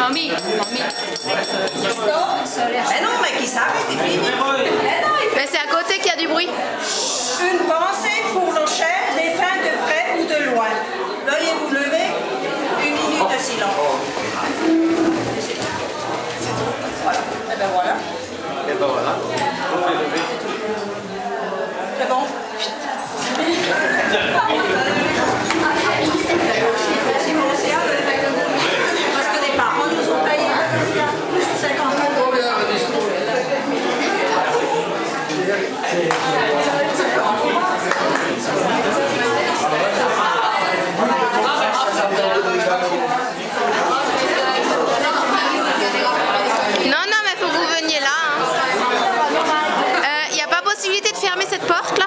Mamie. Mais non, mais qui s'arrête, c'est fini. Mais c'est à côté qu'il y a du bruit. Une pensée pour nos chers défunts de près ou de loin. Veuillez vous lever, 1 minute de silence. Voilà. Et ben voilà. Et ben voilà. On fait lever. C'est bon. Parce que les parents nous ont payé 50 €. Non, mais faut que vous veniez là. Il n'y a pas possibilité de fermer cette porte là?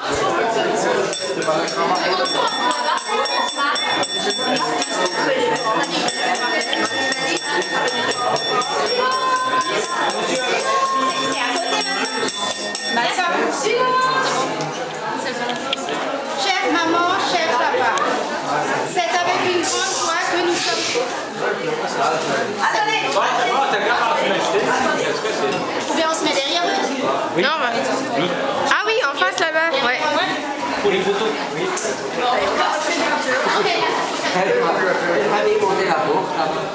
Chère maman, cher papa, c'est avec une grande joie que nous sommes... Attendez! Ou bien on se met derrière eux? Oui. Non, bah... Ah oui, en face là-bas. Ouais. Pour les photos. Oui. Elle m'avait monté la porte là-bas.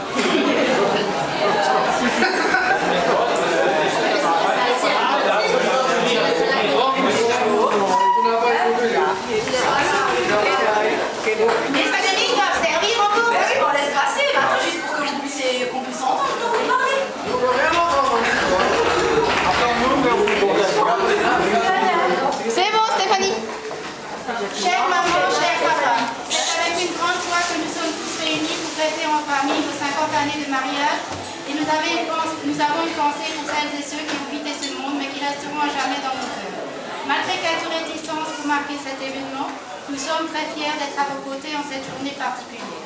Les familles doivent servir encore. Oui, on laisse passer, maintenant, juste pour que qu'on puisse entendre quand vous parlez. C'est bon, Stéphanie. Chère maman, cher papa, c'est avec une grande joie que nous sommes tous réunis pour fêter en famille nos 50 années de mariage. Et nous avons une pensée pour celles et ceux qui ont quitté ce monde, mais qui resteront à jamais dans nos cœurs. Malgré quelques réticences pour marquer cet événement, nous sommes très fiers d'être à vos côtés en cette journée particulière.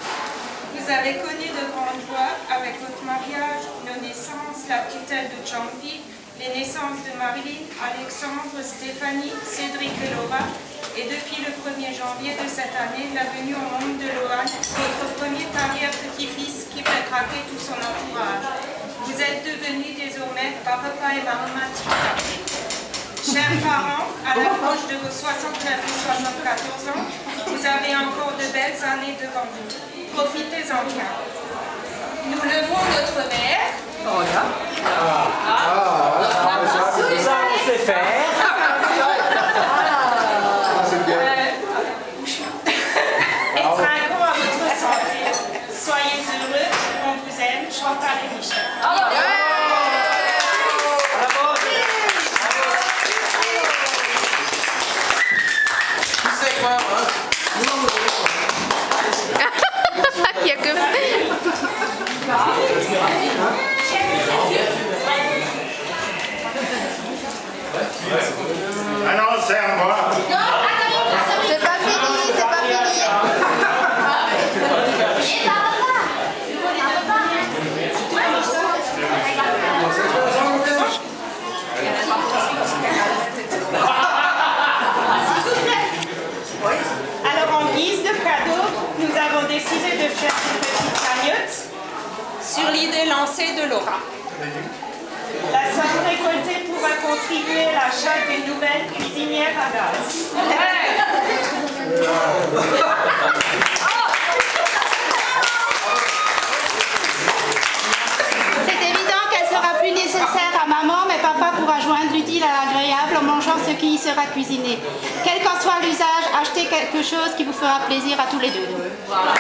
Vous avez connu de grandes joies avec votre mariage, nos naissances, la tutelle de Jean-Pierre, les naissances de Marilyn, Alexandre, Stéphanie, Cédric et Laura, et depuis le 1er janvier de cette année, la venue au monde de Lohan, votre premier arrière-petit-fils qui fait craquer tout son entourage. Vous êtes devenus désormais papa et maman Tika. Chers parents, à l'approche de vos 69 et 74 ans, vous avez encore de belles années devant vous. Profitez-en bien. Nous levons notre verre. Oh là. Ça, on sait faire. Et trinquons à votre santé. Soyez heureux, on vous aime, Chantal et Michel. Il y a que... Ah non, c'est à moi. C'est pas fini, c'est pas fini. Alors en guise de cadeau, nous avons décidé de faire une petite cagnotte sur l'idée lancée de Laura. La somme récoltée pourra contribuer à l'achat d'une nouvelle cuisinière à gaz. C'est évident qu'elle sera plus nécessaire à maman, mais papa pourra joindre l'utile à l'agréable en mangeant ce qui y sera cuisiné. Quel qu'en soit l'usage, achetez quelque chose qui vous fera plaisir à tous les deux. Voilà.